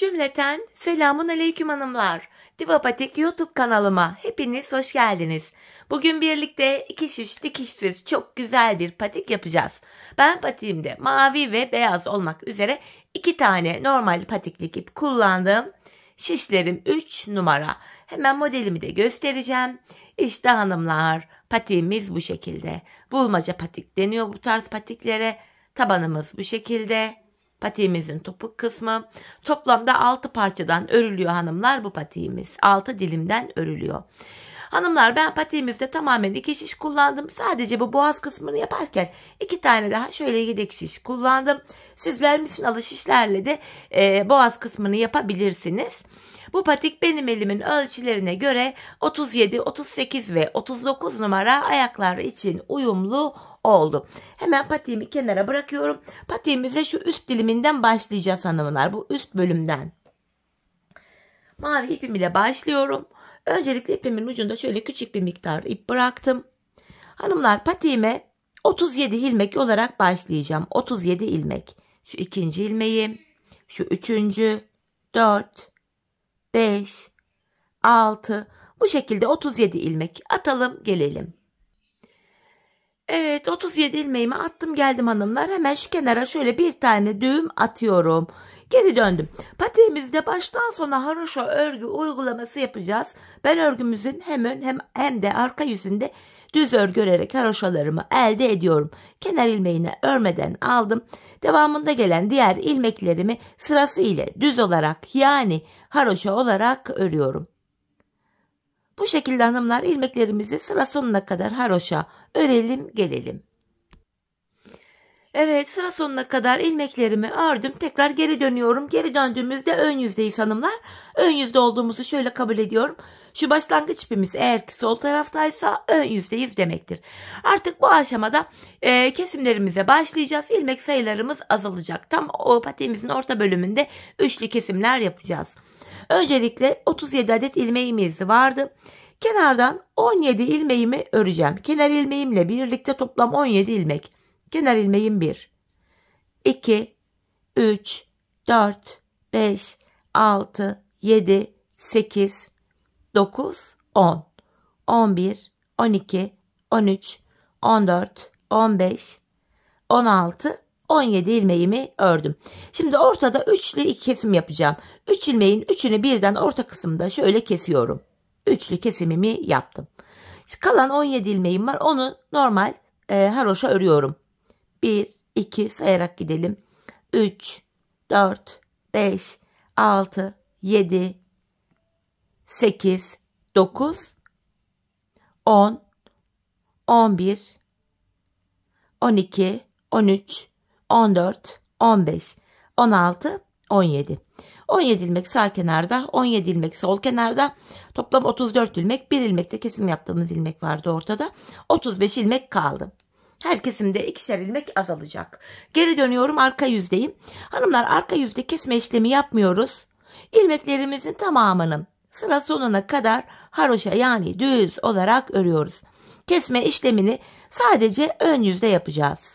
Cümleten selamun aleyküm hanımlar. Diva Patik YouTube kanalıma hepiniz hoş geldiniz. Bugün birlikte iki şiş dikişsiz çok güzel bir patik yapacağız. Ben patiğimde mavi ve beyaz olmak üzere 2 tane normal patiklik ip kullandım. Şişlerim 3 numara. Hemen modelimi de göstereceğim. İşte hanımlar, patiğimiz bu şekilde. Bulmaca patik deniyor bu tarz patiklere. Tabanımız bu şekilde. Patiğimizin topuk kısmı. Toplamda 6 parçadan örülüyor hanımlar bu patiğimiz. 6 dilimden örülüyor. Hanımlar, ben patiğimizde tamamen 2 şiş kullandım. Sadece bu boğaz kısmını yaparken 2 tane daha şöyle yedek şiş kullandım. Sizler misinalı şişlerle de boğaz kısmını yapabilirsiniz. Bu patik benim elimin ölçülerine göre 37, 38 ve 39 numara ayaklar için uyumlu oldu. Hemen patiğimi kenara bırakıyorum. Patiğimize şu üst diliminden başlayacağız hanımlar. Bu üst bölümden. Mavi ipim ile başlıyorum. Öncelikle ipimin ucunda şöyle küçük bir miktar ip bıraktım. Hanımlar, patiğime 37 ilmek olarak başlayacağım. 37 ilmek. Şu ikinci ilmeğim, şu üçüncü, 4, 5, 6, bu şekilde 37 ilmek atalım gelelim. Evet, 37 ilmeğimi attım geldim hanımlar. Hemen şu kenara şöyle bir tane düğüm atıyorum. Geri döndüm. Patiğimizde baştan sona haroşa örgü uygulaması yapacağız. Ben örgümüzün hem ön hem de arka yüzünde düz örgü örerek haroşalarımı elde ediyorum. Kenar ilmeğini örmeden aldım. Devamında gelen diğer ilmeklerimi sırası ile düz olarak, yani haroşa olarak örüyorum. Bu şekilde hanımlar, ilmeklerimizi sıra sonuna kadar haroşa örelim gelelim. Evet, sıra sonuna kadar ilmeklerimi ördüm. Tekrar geri dönüyorum. Geri döndüğümüzde ön yüzdeyiz hanımlar. Ön yüzde olduğumuzu şöyle kabul ediyorum. Şu başlangıç ipimiz eğer ki sol taraftaysa ön yüzdeyiz demektir. Artık bu aşamada kesimlerimize başlayacağız. İlmek sayılarımız azalacak. Tam o patiğimizin orta bölümünde üçlü kesimler yapacağız. Öncelikle 37 adet ilmeğimiz vardı. Kenardan 17 ilmeğimi öreceğim. Kenar ilmeğimle birlikte toplam 17 ilmek. Kenar ilmeğim 1, 2, 3, 4, 5, 6, 7, 8, 9, 10, 11, 12, 13, 14, 15, 16, 17 ilmeğimi ördüm. Şimdi ortada üçlü iki kesim yapacağım. 3 ilmeğin üçünü birden orta kısımda şöyle kesiyorum. Üçlü kesimimi yaptım. Şimdi kalan 17 ilmeğim var. Onu normal haroşa örüyorum. 1, 2 sayarak gidelim. 3, 4, 5, 6, 7, 8, 9, 10, 11, 12, 13, 14, 15, 16, 17. 17 ilmek sağ kenarda, 17 ilmek sol kenarda. Toplam 34 ilmek. Bir ilmekte kesim yaptığımız ilmek vardı ortada. 35 ilmek kaldı. Her kesimde ikişer ilmek azalacak. Geri dönüyorum, arka yüzdeyim. Hanımlar, arka yüzde kesme işlemi yapmıyoruz. İlmeklerimizin tamamını sıra sonuna kadar haroşa, yani düz olarak örüyoruz. Kesme işlemini sadece ön yüzde yapacağız.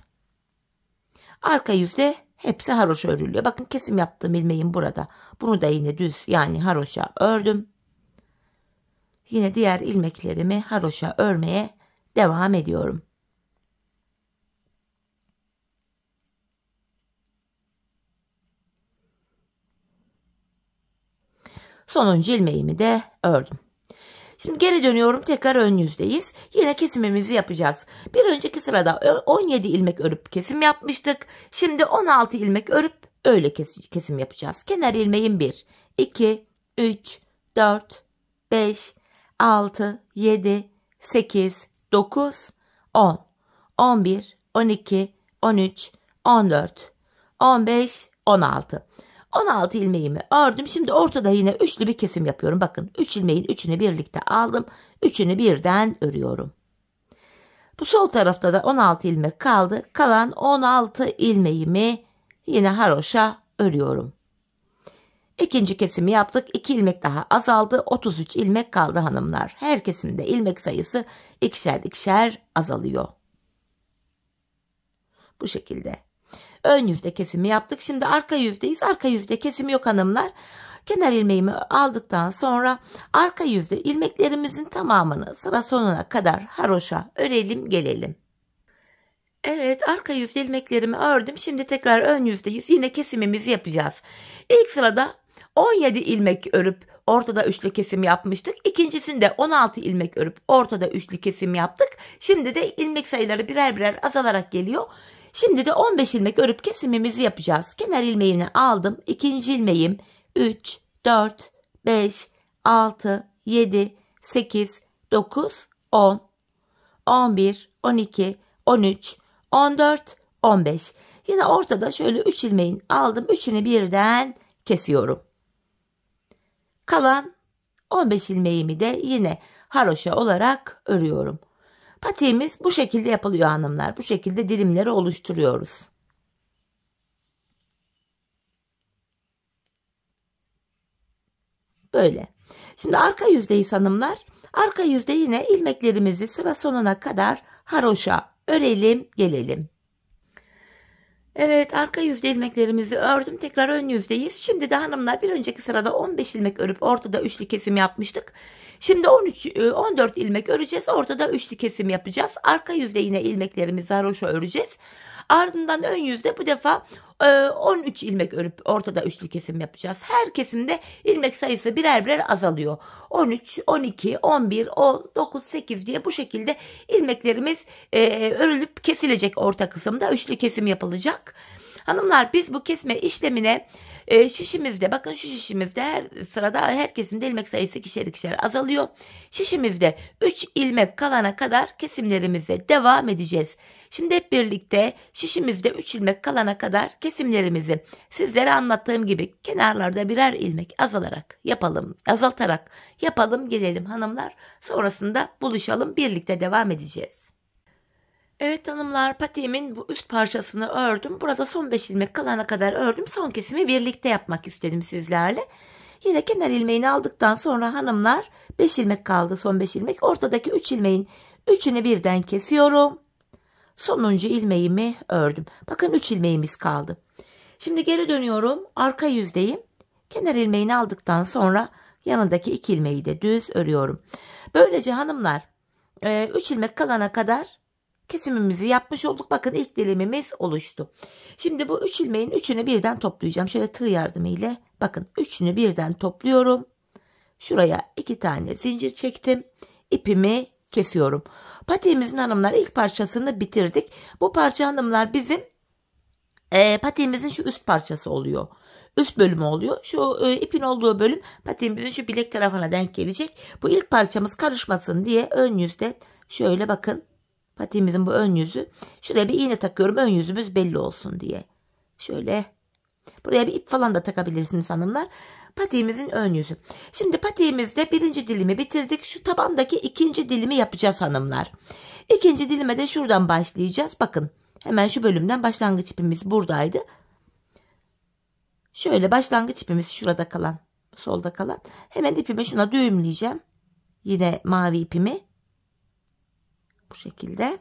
Arka yüzde hepsi haroşa örülüyor. Bakın, kesim yaptığım ilmeğim burada. Bunu da yine düz, yani haroşa ördüm. Yine diğer ilmeklerimi haroşa örmeye devam ediyorum. Sonuncu ilmeğimi de ördüm. Şimdi geri dönüyorum, tekrar ön yüzdeyiz. Yine kesimimizi yapacağız. Bir önceki sırada 17 ilmek örüp kesim yapmıştık. Şimdi 16 ilmek örüp öyle kesim yapacağız. Kenar ilmeğim 1, 2, 3, 4, 5, 6, 7, 8, 9, 10, 11, 12, 13, 14, 15, 16. 16 ilmeğimi ördüm. Şimdi ortada yine üçlü bir kesim yapıyorum. Bakın, 3 ilmeğin üçünü birlikte aldım. Üçünü birden örüyorum. Bu sol tarafta da 16 ilmek kaldı. Kalan 16 ilmeğimi yine haroşa örüyorum. İkinci kesimi yaptık. 2 ilmek daha azaldı. 33 ilmek kaldı hanımlar. Her kesimde ilmek sayısı ikişer ikişer azalıyor. Bu şekilde. ön yüzde kesimi yaptık. Şimdi arka yüzdeyiz. Arka yüzde kesimi yok hanımlar. Kenar ilmeğimi aldıktan sonra arka yüzde ilmeklerimizin tamamını sıra sonuna kadar haroşa örelim gelelim. Evet, arka yüzde ilmeklerimi ördüm. Şimdi tekrar ön yüzdeyiz. Yine kesimimizi yapacağız. İlk sırada 17 ilmek örüp ortada üçlü kesim yapmıştık. İkincisinde 16 ilmek örüp ortada üçlü kesim yaptık. Şimdi de ilmek sayıları birer birer azalarak geliyor. Şimdi de 15 ilmek örüp kesimimizi yapacağız. Kenar ilmeğini aldım. İkinci ilmeğim 3, 4, 5, 6, 7, 8, 9, 10, 11, 12, 13, 14, 15. Yine ortada şöyle 3 ilmeğin aldım. Üçünü birden kesiyorum. Kalan 15 ilmeğimi de yine haroşa olarak örüyorum. Patiğimiz bu şekilde yapılıyor hanımlar. Bu şekilde dilimleri oluşturuyoruz. Böyle. Şimdi arka yüzdeyiz hanımlar. Arka yüzde yine ilmeklerimizi sıra sonuna kadar haroşa örelim gelelim. Evet, arka yüzde ilmeklerimizi ördüm. Tekrar ön yüzdeyiz. Şimdi de hanımlar bir önceki sırada 15 ilmek örüp ortada üçlü kesim yapmıştık. Şimdi 14 ilmek öreceğiz. Ortada üçlü kesim yapacağız. Arka yüzde yine ilmeklerimizi haroşa öreceğiz. Ardından ön yüzde bu defa 13 ilmek örüp ortada üçlü kesim yapacağız. Her kesimde ilmek sayısı birer birer azalıyor. 13, 12, 11, 10, 9, 8 diye bu şekilde ilmeklerimiz örülüp kesilecek, orta kısımda üçlü kesim yapılacak. Hanımlar, biz bu kesme işlemine şişimizde, bakın şu şişimizde her sırada her kesimde ilmek sayısı ikişer ikişer azalıyor. Şişimizde 3 ilmek kalana kadar kesimlerimize devam edeceğiz. Şimdi hep birlikte şişimizde 3 ilmek kalana kadar kesimlerimizi sizlere anlattığım gibi kenarlarda birer ilmek azaltarak yapalım gelelim hanımlar. Sonrasında buluşalım, birlikte devam edeceğiz. Evet hanımlar, patiğimin bu üst parçasını ördüm. Burada son 5 ilmek kalana kadar ördüm. Son kesimi birlikte yapmak istedim sizlerle. Yine kenar ilmeğini aldıktan sonra hanımlar 5 ilmek kaldı, son 5 ilmek. Ortadaki 3 ilmeğin 3'ünü birden kesiyorum. Sonuncu ilmeğimi ördüm. Bakın 3 ilmeğimiz kaldı. Şimdi geri dönüyorum. Arka yüzdeyim. Kenar ilmeğini aldıktan sonra yanındaki 2 ilmeği de düz örüyorum. Böylece hanımlar 3 ilmek kalana kadar kesimimizi yapmış olduk. Bakın ilk dilimimiz oluştu. Şimdi bu 3 ilmeğin 3'ünü birden toplayacağım. Şöyle tığ yardımıyla bakın 3'ünü birden topluyorum. Şuraya 2 tane zincir çektim. İpimi kesiyorum. Patiğimizin hanımlar ilk parçasını bitirdik. Bu parça hanımlar bizim patiğimizin şu üst parçası oluyor. Üst bölümü oluyor. Şu ipin olduğu bölüm patiğimizin şu bilek tarafına denk gelecek. Bu ilk parçamız karışmasın diye ön yüzde şöyle bakın. Patiğimizin bu ön yüzü. Şuraya bir iğne takıyorum, ön yüzümüz belli olsun diye. Şöyle. Buraya bir ip falan da takabilirsiniz hanımlar. Patiğimizin ön yüzü. Şimdi patiğimizde birinci dilimi bitirdik. Şu tabandaki ikinci dilimi yapacağız hanımlar. İkinci dilime de şuradan başlayacağız. Bakın hemen şu bölümden başlangıç ipimiz buradaydı. Şöyle başlangıç ipimiz şurada kalan, solda kalan. Hemen ipimi şuna düğümleyeceğim. Yine mavi ipimi. Bu şekilde.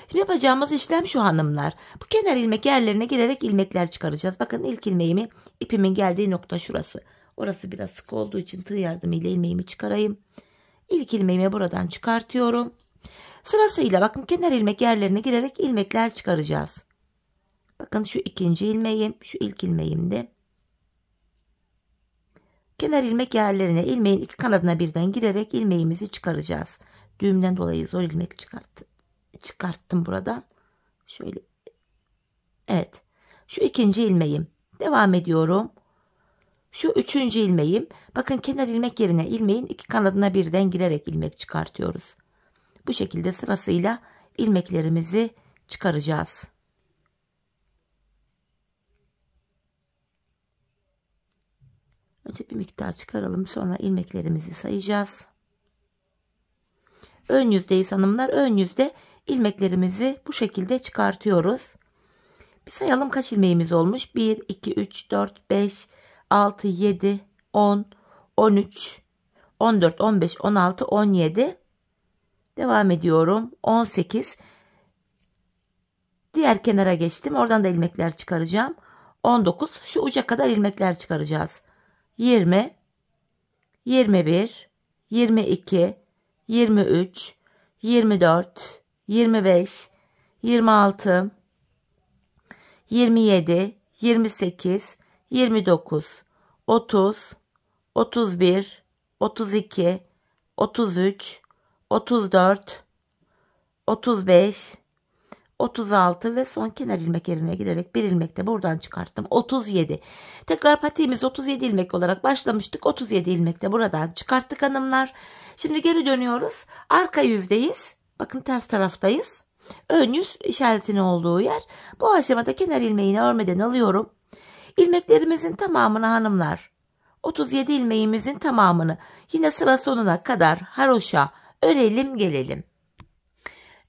Şimdi yapacağımız işlem şu hanımlar. Bu kenar ilmek yerlerine girerek ilmekler çıkaracağız. Bakın ilk ilmeğimi, ipimin geldiği nokta şurası. Orası biraz sık olduğu için tığ yardımıyla ilmeğimi çıkarayım. İlk ilmeğimi buradan çıkartıyorum. Sırasıyla bakın kenar ilmek yerlerine girerek ilmekler çıkaracağız. Bakın şu ikinci ilmeğim, şu ilk ilmeğimde. Kenar ilmek yerlerine ilmeğin iki kanadına birden girerek ilmeğimizi çıkaracağız. Düğümden dolayı zor ilmek çıkarttım buradan. Şöyle. Evet. Şu ikinci ilmeğim. Devam ediyorum. Şu üçüncü ilmeğim. Bakın kenar ilmek yerine ilmeğin iki kanadına birden girerek ilmek çıkartıyoruz. Bu şekilde sırasıyla ilmeklerimizi çıkaracağız. Önce bir miktar çıkaralım, sonra ilmeklerimizi sayacağız. Ön yüzdeyiz hanımlar. Ön yüzde ilmeklerimizi bu şekilde çıkartıyoruz. Bir sayalım kaç ilmeğimiz olmuş. 1, 2, 3, 4, 5, 6, 7, 10, 13, 14, 15, 16, 17. Devam ediyorum. 18. Diğer kenara geçtim. Oradan da ilmekler çıkaracağım. 19. Şu uca kadar ilmekler çıkaracağız. 20, 21, 22, 23, 24, 25, 26, 27, 28, 29, 30, 31, 32, 33, 34, 35, 36 ve son kenar ilmek yerine girerek bir ilmek de buradan çıkarttım. 37. Tekrar patiğimiz 37 ilmek olarak başlamıştık. 37 ilmek de buradan çıkarttık hanımlar. Şimdi geri dönüyoruz. Arka yüzdeyiz. Bakın ters taraftayız. Ön yüz işaretinin olduğu yer. Bu aşamada kenar ilmeğini örmeden alıyorum. İlmeklerimizin tamamını hanımlar, 37 ilmeğimizin tamamını yine sıra sonuna kadar haroşa örelim gelelim.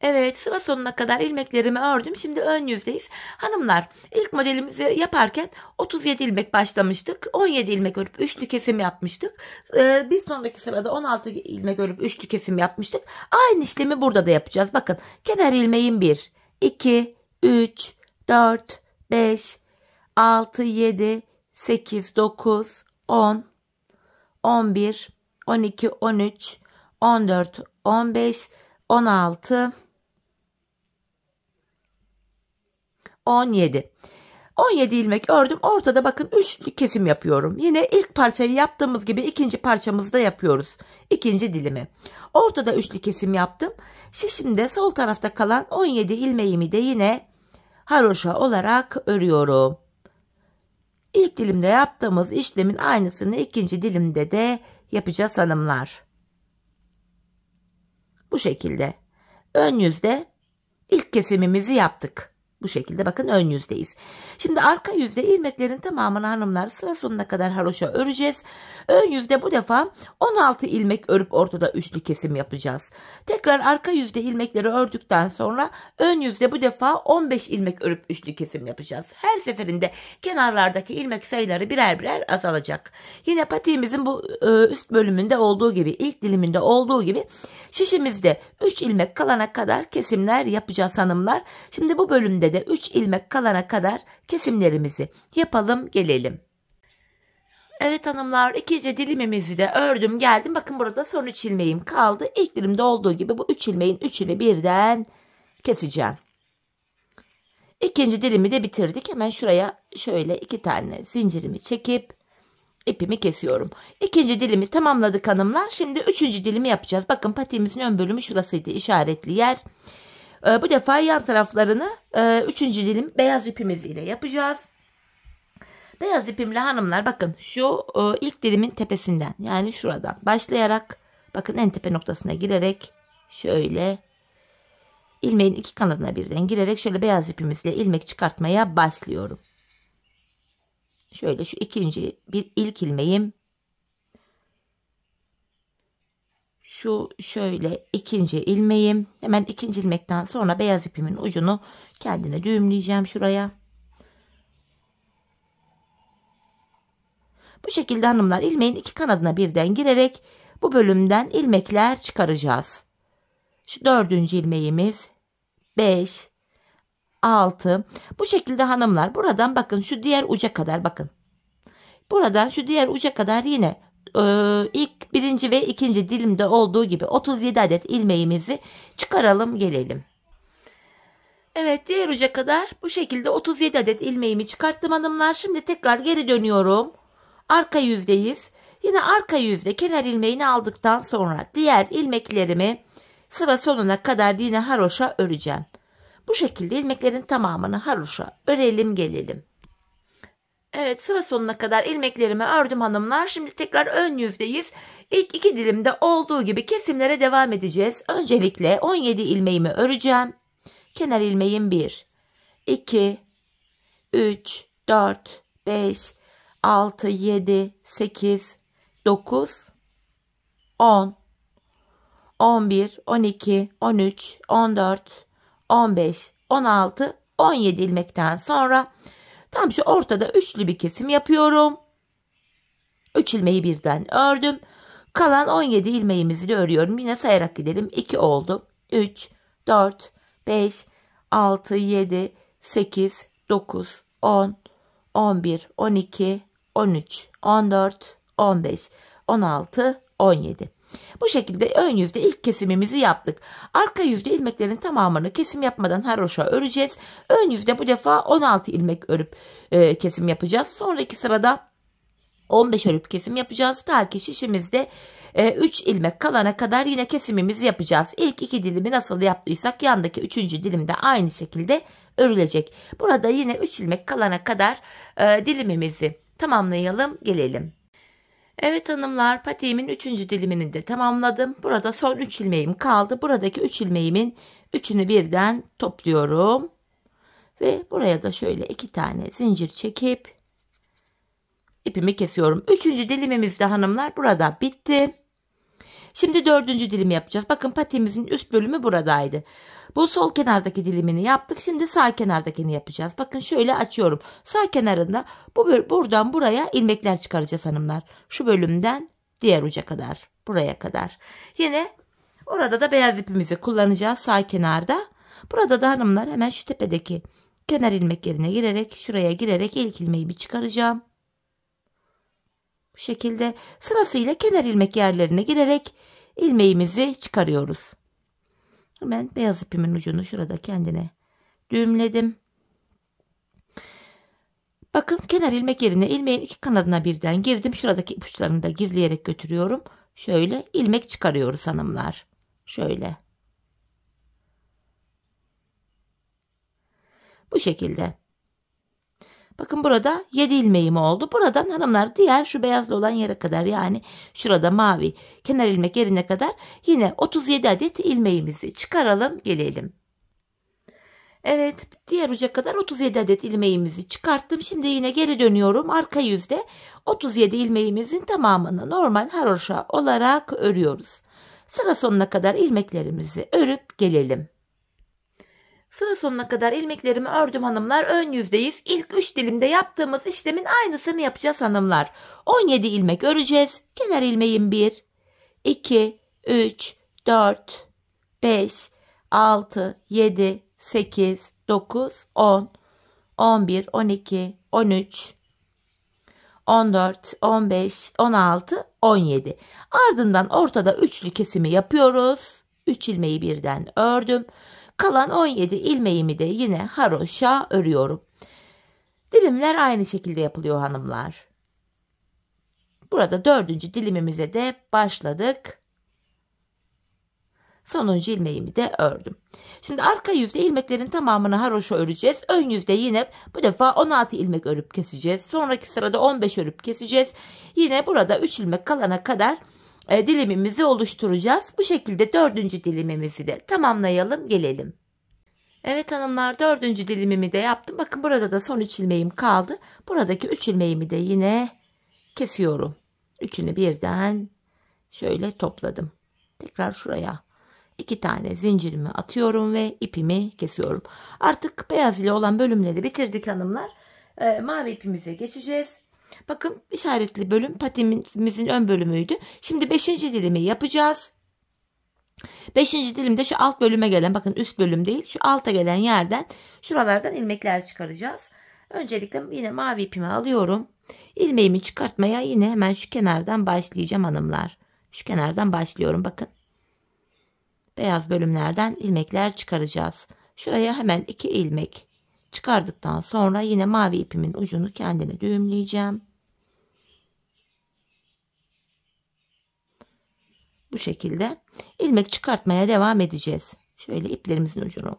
Evet, sıra sonuna kadar ilmeklerimi ördüm. Şimdi ön yüzdeyiz. Hanımlar, ilk modelimizi yaparken 37 ilmek başlamıştık. 17 ilmek örüp üçlü kesim yapmıştık. Bir sonraki sırada 16 ilmek örüp üçlü kesim yapmıştık. Aynı işlemi burada da yapacağız. Bakın, kenar ilmeğim 1, 2, 3, 4, 5, 6, 7, 8, 9, 10, 11, 12, 13, 14, 15, 16, 17. 17 ilmek ördüm. Ortada bakın üçlü kesim yapıyorum. Yine ilk parçayı yaptığımız gibi ikinci parçamızı da yapıyoruz. İkinci dilimi. Ortada üçlü kesim yaptım. Şimdi sol tarafta kalan 17 ilmeğimi de yine haroşa olarak örüyorum. İlk dilimde yaptığımız işlemin aynısını ikinci dilimde de yapacağız hanımlar. Bu şekilde. Ön yüzde ilk kesimimizi yaptık. Bu şekilde bakın ön yüzdeyiz. Şimdi arka yüzde ilmeklerin tamamını hanımlar sıra sonuna kadar haroşa öreceğiz. Ön yüzde bu defa 16 ilmek örüp ortada üçlü kesim yapacağız. Tekrar arka yüzde ilmekleri ördükten sonra ön yüzde bu defa 15 ilmek örüp üçlü kesim yapacağız. Her seferinde kenarlardaki ilmek sayıları birer birer azalacak. Yine patiğimizin bu üst bölümünde olduğu gibi, ilk diliminde olduğu gibi şişimizde 3 ilmek kalana kadar kesimler yapacağız hanımlar. Şimdi bu bölümde de 3 ilmek kalana kadar kesimlerimizi yapalım gelelim. Evet hanımlar, ikinci dilimimizi de ördüm geldim. Bakın burada son 3 ilmeğim kaldı. İlk dilimde olduğu gibi bu 3 ilmeğin 3'ünü birden keseceğim. İkinci dilimi de bitirdik. Hemen şuraya şöyle 2 tane zincirimi çekip ipimi kesiyorum. İkinci dilimi tamamladık hanımlar. Şimdi üçüncü dilimi yapacağız. Bakın patiğimizin ön bölümü şurasıydı, işaretli yer. Bu defa yan taraflarını üçüncü dilim beyaz ipimiz ile yapacağız. Beyaz ipimle hanımlar bakın şu ilk dilimin tepesinden, yani şuradan başlayarak bakın en tepe noktasına girerek şöyle ilmeğin iki kanadına birden girerek şöyle beyaz ipimizle ilmek çıkartmaya başlıyorum. Şöyle şu ilk ilmeğim, şu şöyle ikinci ilmeğim, hemen ikinci ilmekten sonra beyaz ipimin ucunu kendine düğümleyeceğim şuraya. Bu şekilde hanımlar ilmeğin iki kanadına birden girerek bu bölümden ilmekler çıkaracağız. Şu dördüncü ilmeğimiz, 5, 6. Bu şekilde hanımlar buradan bakın şu diğer uca kadar bakın. Buradan şu diğer uca kadar yine ilk birinci ve ikinci dilimde olduğu gibi 37 adet ilmeğimizi çıkaralım gelelim. Evet, diğer uca kadar bu şekilde 37 adet ilmeğimi çıkarttım hanımlar. Şimdi tekrar geri dönüyorum. Arka yüzdeyiz. Yine arka yüzde kenar ilmeğini aldıktan sonra diğer ilmeklerimi sıra sonuna kadar yine haroşa öreceğim. Bu şekilde ilmeklerin tamamını haroşa örelim gelelim. Evet, sıra sonuna kadar ilmeklerimi ördüm hanımlar. Şimdi tekrar ön yüzdeyiz. İlk iki dilimde olduğu gibi kesimlere devam edeceğiz. Öncelikle 17 ilmeğimi öreceğim. Kenar ilmeğim 1, 2, 3, 4, 5, 6, 7, 8, 9, 10, 11, 12, 13, 14, 15, 16, 17 ilmekten sonra tam şu ortada üçlü bir kesim yapıyorum. 3 ilmeği birden ördüm. Kalan 17 ilmeğimizi de örüyorum. Yine sayarak gidelim. 2 oldu. 3, 4, 5, 6, 7, 8, 9, 10, 11, 12, 13, 14, 15, 16, 17. Bu şekilde ön yüzde ilk kesimimizi yaptık. Arka yüzde ilmeklerin tamamını kesim yapmadan haroşa öreceğiz. Ön yüzde bu defa 16 ilmek örüp kesim yapacağız. Sonraki sırada 15 örüp kesim yapacağız. Ta ki şişimizde 3 ilmek kalana kadar yine kesimimizi yapacağız. İlk 2 dilimi nasıl yaptıysak yandaki 3. dilim de aynı şekilde örülecek. Burada yine 3 ilmek kalana kadar dilimimizi tamamlayalım, gelelim. Evet hanımlar, patiğimin 3. dilimini de tamamladım. Burada son 3 ilmeğim kaldı. Buradaki 3 ilmeğimin 3'ünü birden topluyorum. Ve buraya da şöyle 2 tane zincir çekip ipimi kesiyorum. 3. dilimimiz de hanımlar burada bitti. Şimdi 4. dilimi yapacağız. Bakın patiğimizin üst bölümü buradaydı. Bu sol kenardaki dilimini yaptık. Şimdi sağ kenardakini yapacağız. Bakın şöyle açıyorum. Sağ kenarında buradan buraya ilmekler çıkaracağız hanımlar. Şu bölümden diğer uca kadar. Buraya kadar. Yine orada da beyaz ipimizi kullanacağız sağ kenarda. Burada da hanımlar hemen şu tepedeki kenar ilmek yerine girerek, şuraya girerek ilk ilmeğimi çıkaracağım. Bu şekilde sırasıyla kenar ilmek yerlerine girerek ilmeğimizi çıkarıyoruz. Hemen beyaz ipimin ucunu şurada kendine düğümledim. Bakın kenar ilmek yerine ilmeğin iki kanadına birden girdim. Şuradaki ipuçlarını da gizleyerek götürüyorum. Şöyle ilmek çıkarıyoruz hanımlar. Şöyle. Bu şekilde. Bakın burada 7 ilmeğim oldu. Buradan hanımlar diğer şu beyazlı olan yere kadar, yani şurada mavi kenar ilmek yerine kadar yine 37 adet ilmeğimizi çıkaralım, gelelim. Evet, diğer uca kadar 37 adet ilmeğimizi çıkarttım. Şimdi yine geri dönüyorum. Arka yüzde 37 ilmeğimizin tamamını normal haroşa olarak örüyoruz. Sıra sonuna kadar ilmeklerimizi örüp gelelim. Sıra sonuna kadar ilmeklerimi ördüm hanımlar. Ön yüzdeyiz. İlk 3 dilimde yaptığımız işlemin aynısını yapacağız hanımlar. 17 ilmek öreceğiz. Kenar ilmeğim 1, 2, 3, 4, 5, 6, 7, 8, 9, 10, 11, 12, 13, 14, 15, 16, 17. Ardından ortada üçlü kesimi yapıyoruz. 3 ilmeği birden ördüm. Kalan 17 ilmeğimi de yine haroşa örüyorum. Dilimler aynı şekilde yapılıyor hanımlar. Burada 4. dilimimize de başladık. Sonuncu ilmeğimi de ördüm. Şimdi arka yüzde ilmeklerin tamamını haroşa öreceğiz. Ön yüzde yine bu defa 16 ilmek örüp keseceğiz. Sonraki sırada 15 örüp keseceğiz. Yine burada 3 ilmek kalana kadar dilimimizi oluşturacağız. Bu şekilde 4. dilimimizi de tamamlayalım, gelelim. Evet hanımlar, 4. dilimimi de yaptım. Bakın burada da son 3 ilmeğim kaldı. Buradaki 3 ilmeğimi de yine kesiyorum. Üçünü birden şöyle topladım. Tekrar şuraya 2 tane zincirimi atıyorum ve ipimi kesiyorum. Artık beyaz ile olan bölümleri bitirdik hanımlar. Mavi ipimize geçeceğiz. Bakın işaretli bölüm patiğimizin ön bölümüydü. Şimdi 5. dilimi yapacağız. 5. dilimde şu alt bölüme gelen, bakın üst bölüm değil, şu alta gelen yerden şuralardan ilmekler çıkaracağız. Öncelikle yine mavi ipimi alıyorum. İlmeğimi çıkartmaya yine hemen şu kenardan başlayacağım hanımlar. Şu kenardan başlıyorum, bakın. Beyaz bölümlerden ilmekler çıkaracağız. Şuraya hemen 2 ilmek çıkardıktan sonra yine mavi ipimin ucunu kendine düğümleyeceğim. Bu şekilde ilmek çıkartmaya devam edeceğiz. Şöyle iplerimizin ucunu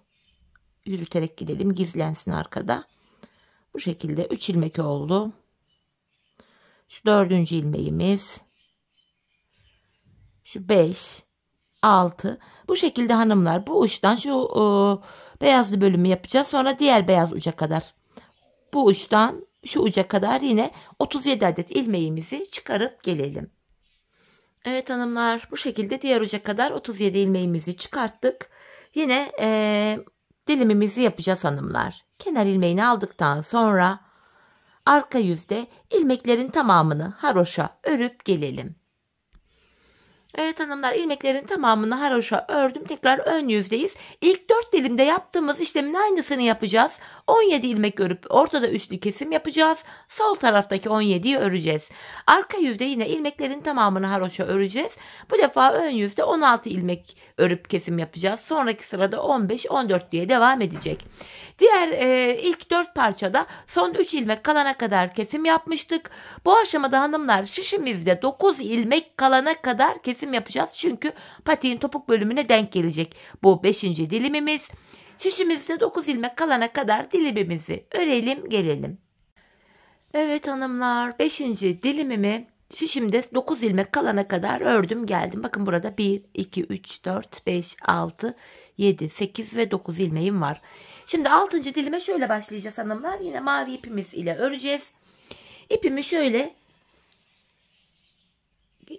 yürüterek gidelim, gizlensin arkada. Bu şekilde 3 ilmek oldu. Şu 4. ilmeğimiz. Şu 5, 6. Bu şekilde hanımlar bu uçtan şu beyazlı bölümü yapacağız. Sonra diğer beyaz uca kadar. Bu uçtan şu uca kadar yine 37 adet ilmeğimizi çıkarıp gelelim. Evet hanımlar, bu şekilde diğer uca kadar 37 ilmeğimizi çıkarttık. Yine dilimimizi yapacağız hanımlar. Kenar ilmeğini aldıktan sonra arka yüzde ilmeklerin tamamını haroşa örüp gelelim. Evet hanımlar, ilmeklerin tamamını haroşa ördüm. Tekrar ön yüzdeyiz. İlk 4 dilimde yaptığımız işlemin aynısını yapacağız. 17 ilmek örüp ortada üçlü kesim yapacağız. Sol taraftaki 17'yi öreceğiz. Arka yüzde yine ilmeklerin tamamını haroşa öreceğiz. Bu defa ön yüzde 16 ilmek örüp kesim yapacağız. Sonraki sırada 15, 14 diye devam edecek. Diğer ilk 4 parçada son 3 ilmek kalana kadar kesim yapmıştık. Bu aşamada hanımlar şişimizde 9 ilmek kalana kadar kesim yapacağız. Çünkü patiğin topuk bölümüne denk gelecek bu 5. dilimimiz. Şişimizde 9 ilmek kalana kadar dilimimizi örelim gelelim. Evet hanımlar, 5. dilimimi şişimde 9 ilmek kalana kadar ördüm geldim. Bakın burada 1, 2, 3, 4, 5, 6, 7, 8 ve 9 ilmeğim var. Şimdi 6. dilime şöyle başlayacağız hanımlar. Yine mavi ipimiz ile öreceğiz. İpimi şöyle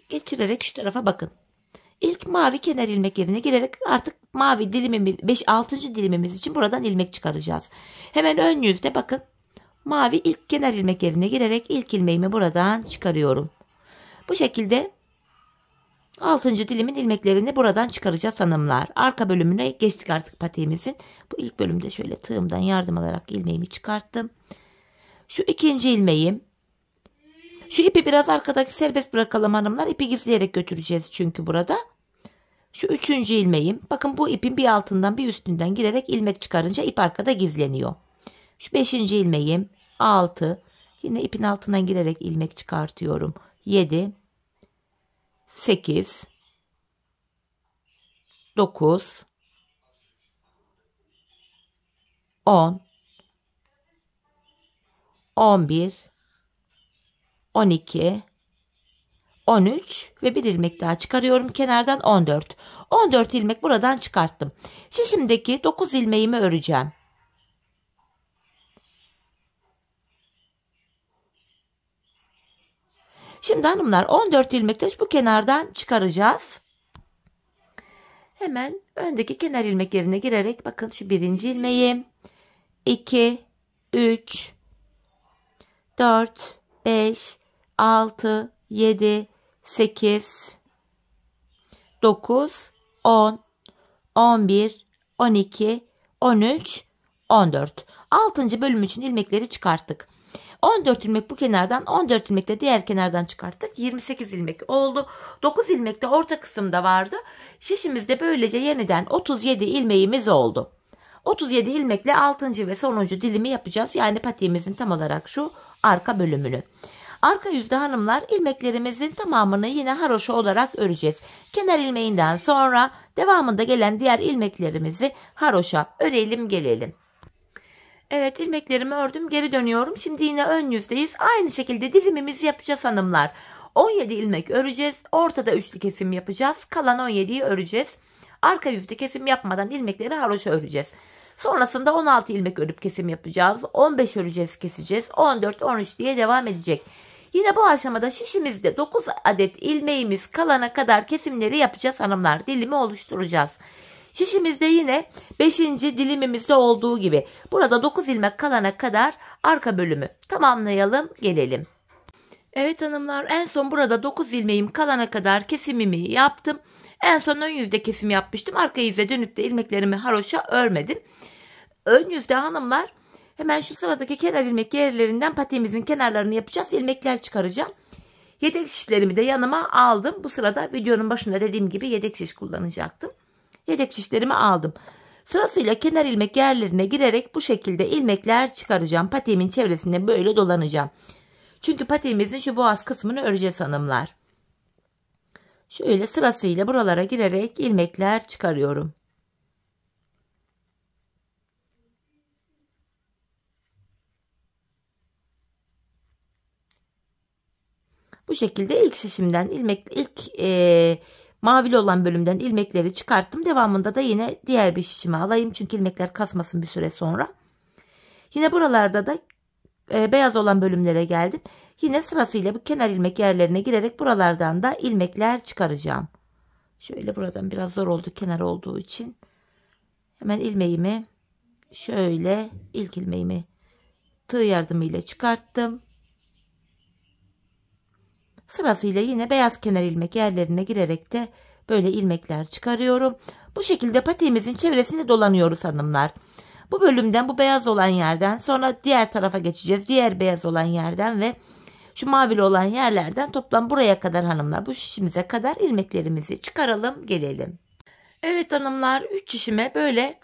geçirerek şu tarafa bakın. İlk mavi kenar ilmek yerine girerek artık mavi dilimimiz 6. dilimimiz için buradan ilmek çıkaracağız. Hemen ön yüzde bakın. Mavi ilk kenar ilmek yerine girerek ilk ilmeğimi buradan çıkarıyorum. Bu şekilde 6. dilimin ilmeklerini buradan çıkaracağız hanımlar. Arka bölümüne geçtik artık patiğimizin. Bu ilk bölümde şöyle tığımdan yardım alarak ilmeğimi çıkarttım. Şu 2. ilmeğim. Şu ipi biraz arkadaki serbest bırakalım hanımlar. İpi gizleyerek götüreceğiz çünkü burada. Şu 3. ilmeğim. Bakın bu ipin bir altından bir üstünden girerek ilmek çıkarınca ip arkada gizleniyor. Şu 5. ilmeğim. 6. Yine ipin altından girerek ilmek çıkartıyorum. 7. 8. 9. 10. 11. 12. 13 ve bir ilmek daha çıkarıyorum kenardan 14. 14 ilmek buradan çıkarttım. Şişimdeki 9 ilmeğimi öreceğim. Şimdi hanımlar 14 ilmekte bu kenardan çıkaracağız. Hemen öndeki kenar ilmek yerine girerek bakın şu 1. ilmeğim. 2, 3, 4, 5, 6, 7, 8, 9, 10, 11, 12, 13, 14. 6. bölüm için ilmekleri çıkarttık. 14 ilmek bu kenardan, 14 ilmek de diğer kenardan çıkarttık. 28 ilmek oldu. 9 ilmek de orta kısımda vardı. Şişimizde böylece yeniden 37 ilmeğimiz oldu. 37 ilmekle 6. ve sonuncu dilimi yapacağız. Yani patiğimizin tam olarak şu arka bölümünü. Arka yüzde hanımlar ilmeklerimizin tamamını yine haroşa olarak öreceğiz. Kenar ilmeğinden sonra devamında gelen diğer ilmeklerimizi haroşa örelim gelelim. Evet, ilmeklerimi ördüm, geri dönüyorum. Şimdi yine ön yüzdeyiz. Aynı şekilde dilimimizi yapacağız hanımlar. 17 ilmek öreceğiz. Ortada üçlü kesim yapacağız. Kalan 17'yi öreceğiz. Arka yüzde kesim yapmadan ilmekleri haroşa öreceğiz. Sonrasında 16 ilmek örüp kesim yapacağız. 15 öreceğiz, keseceğiz. 14, 13 diye devam edecek. Yine bu aşamada şişimizde 9 adet ilmeğimiz kalana kadar kesimleri yapacağız hanımlar. Dilimi oluşturacağız. Şişimizde yine 5. dilimimizde olduğu gibi burada 9 ilmek kalana kadar arka bölümü tamamlayalım gelelim. Evet hanımlar, en son burada 9 ilmeğim kalana kadar kesimimi yaptım. En son ön yüzde kesim yapmıştım. Arka yüze dönüp de ilmeklerimi haroşa örmedim. Ön yüzde hanımlar, hemen şu sıradaki kenar ilmek yerlerinden patiğimizin kenarlarını yapacağız. İlmekler çıkaracağım. Yedek şişlerimi de yanıma aldım. Bu sırada videonun başında dediğim gibi yedek şiş kullanacaktım. Yedek şişlerimi aldım. Sırasıyla kenar ilmek yerlerine girerek bu şekilde ilmekler çıkaracağım. Patiğimin çevresinde böyle dolanacağım. Çünkü patiğimizin şu boğaz kısmını öreceğiz hanımlar. Şöyle sırasıyla buralara girerek ilmekler çıkarıyorum. Bu şekilde ilk şişimden mavili olan bölümden ilmekleri çıkarttım. Devamında da yine diğer bir şişimi alayım. Çünkü ilmekler kasmasın bir süre sonra. Yine buralarda da beyaz olan bölümlere geldim. Yine sırasıyla bu kenar ilmek yerlerine girerek buralardan da ilmekler çıkaracağım. Şöyle buradan biraz zor oldu kenar olduğu için. Hemen ilmeğimi şöyle ilk ilmeğimi tığ yardımıyla çıkarttım. Sırasıyla yine beyaz kenar ilmek yerlerine girerek de böyle ilmekler çıkarıyorum. Bu şekilde patiğimizin çevresini dolanıyoruz hanımlar. Bu bölümden, bu beyaz olan yerden sonra diğer tarafa geçeceğiz. Diğer beyaz olan yerden ve şu mavili olan yerlerden toplam buraya kadar hanımlar, bu şişimize kadar ilmeklerimizi çıkaralım gelelim. Evet hanımlar, 3 şişime böyle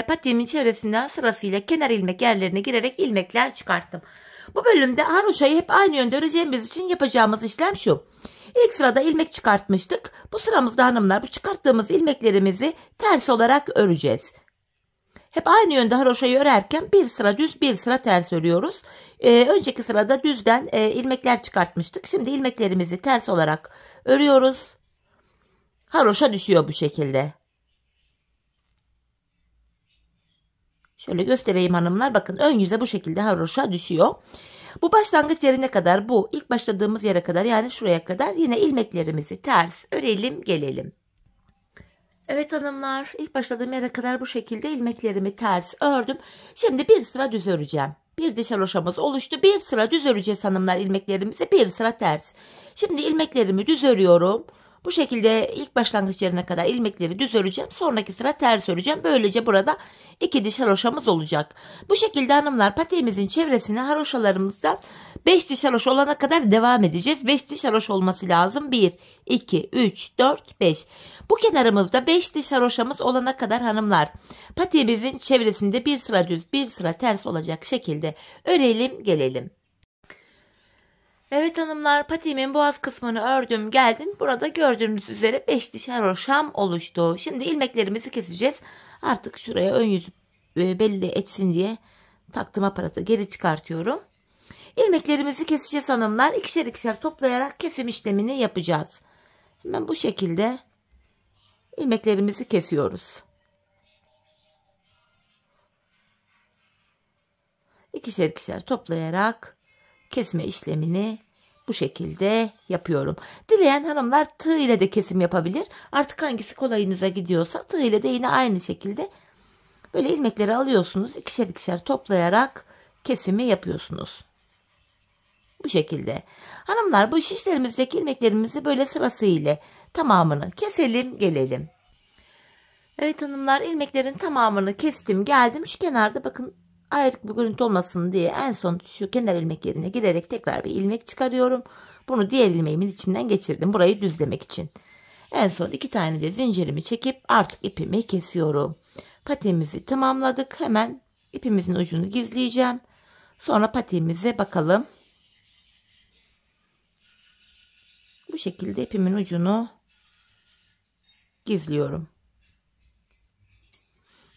patiğimin çevresinden sırasıyla kenar ilmek yerlerine girerek ilmekler çıkarttım. Bu bölümde haroşayı hep aynı yönde öreceğimiz için yapacağımız işlem şu. İlk sırada ilmek çıkartmıştık. Bu sıramızda hanımlar bu çıkarttığımız ilmeklerimizi ters olarak öreceğiz. Hep aynı yönde haroşayı örerken bir sıra düz bir sıra ters örüyoruz. Önceki sırada düzden ilmekler çıkartmıştık. Şimdi ilmeklerimizi ters olarak örüyoruz. Haroşa düşüyor bu şekilde. Şöyle göstereyim hanımlar. Bakın ön yüze bu şekilde haroşa düşüyor. Bu başlangıç yerine kadar, bu ilk başladığımız yere kadar, yani şuraya kadar yine ilmeklerimizi ters örelim gelelim. Evet hanımlar, ilk başladığım yere kadar bu şekilde ilmeklerimi ters ördüm. Şimdi bir sıra düz öreceğim. Bir diş haroşamız oluştu. Bir sıra düz öreceğiz hanımlar ilmeklerimizi, bir sıra ters. Şimdi ilmeklerimi düz örüyorum. Bu şekilde ilk başlangıç yerine kadar ilmekleri düz öreceğim. Sonraki sıra ters öreceğim. Böylece burada 2 diş haroşamız olacak. Bu şekilde hanımlar patiğimizin çevresine haroşalarımızdan 5 diş haroşa olana kadar devam edeceğiz. 5 diş haroşa olması lazım. 1, 2, 3, 4, 5. Bu kenarımızda 5 diş haroşamız olana kadar hanımlar patiğimizin çevresinde bir sıra düz bir sıra ters olacak şekilde örelim gelelim. Evet hanımlar, patiğimin boğaz kısmını ördüm geldim. Burada gördüğünüz üzere 5 diş haroşam oluştu. Şimdi ilmeklerimizi keseceğiz. Artık şuraya ön yüzü belli etsin diye taktığım aparatı geri çıkartıyorum. İlmeklerimizi keseceğiz hanımlar. İkişer ikişer toplayarak kesim işlemini yapacağız. Hemen bu şekilde ilmeklerimizi kesiyoruz. İkişer ikişer toplayarak kesme işlemini bu şekilde yapıyorum. Dileyen hanımlar tığ ile de kesim yapabilir. Artık hangisi kolayınıza gidiyorsa tığ ile de yine aynı şekilde böyle ilmekleri alıyorsunuz. İkişer ikişer toplayarak kesimi yapıyorsunuz. Bu şekilde. Hanımlar, bu şişlerimizdeki ilmeklerimizi böyle sırasıyla tamamını keselim gelelim. Evet hanımlar, ilmeklerin tamamını kestim geldim. Şu kenarda bakın ayrık bir görüntü olmasın diye en son şu kenar ilmek yerine girerek tekrar bir ilmek çıkarıyorum. Bunu diğer ilmeğimin içinden geçirdim burayı düzlemek için. En son 2 tane de zincirimi çekip artık ipimi kesiyorum. Patiğimizi tamamladık. Hemen ipimizin ucunu gizleyeceğim. Sonra patiğimize bakalım. Bu şekilde ipimin ucunu gizliyorum.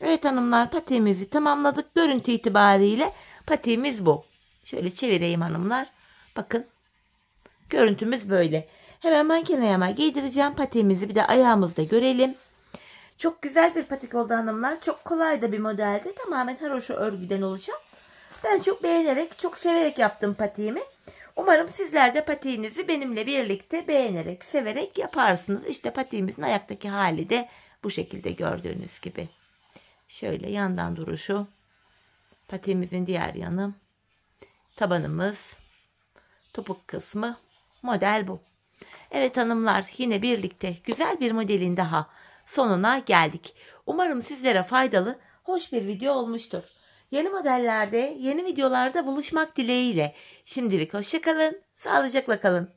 Evet hanımlar, patiğimizi tamamladık. Görüntü itibariyle patiğimiz bu. Şöyle çevireyim hanımlar. Bakın görüntümüz böyle. Hemen makineye giydireceğim. Patiğimizi bir de ayağımızda görelim. Çok güzel bir patik oldu hanımlar. Çok kolay da bir modeldi. Tamamen haroşa örgüden oluşan. Ben çok beğenerek, çok severek yaptım patiğimi. Umarım sizler de patiğinizi benimle birlikte beğenerek, severek yaparsınız. İşte patiğimizin ayaktaki hali de bu şekilde gördüğünüz gibi. Şöyle yandan duruşu, patiğimizin diğer yanı, tabanımız, topuk kısmı, model bu. Evet hanımlar, yine birlikte güzel bir modelin daha sonuna geldik. Umarım sizlere faydalı, hoş bir video olmuştur. Yeni modellerde, yeni videolarda buluşmak dileğiyle. Şimdilik hoşça kalın, sağlıcakla kalın.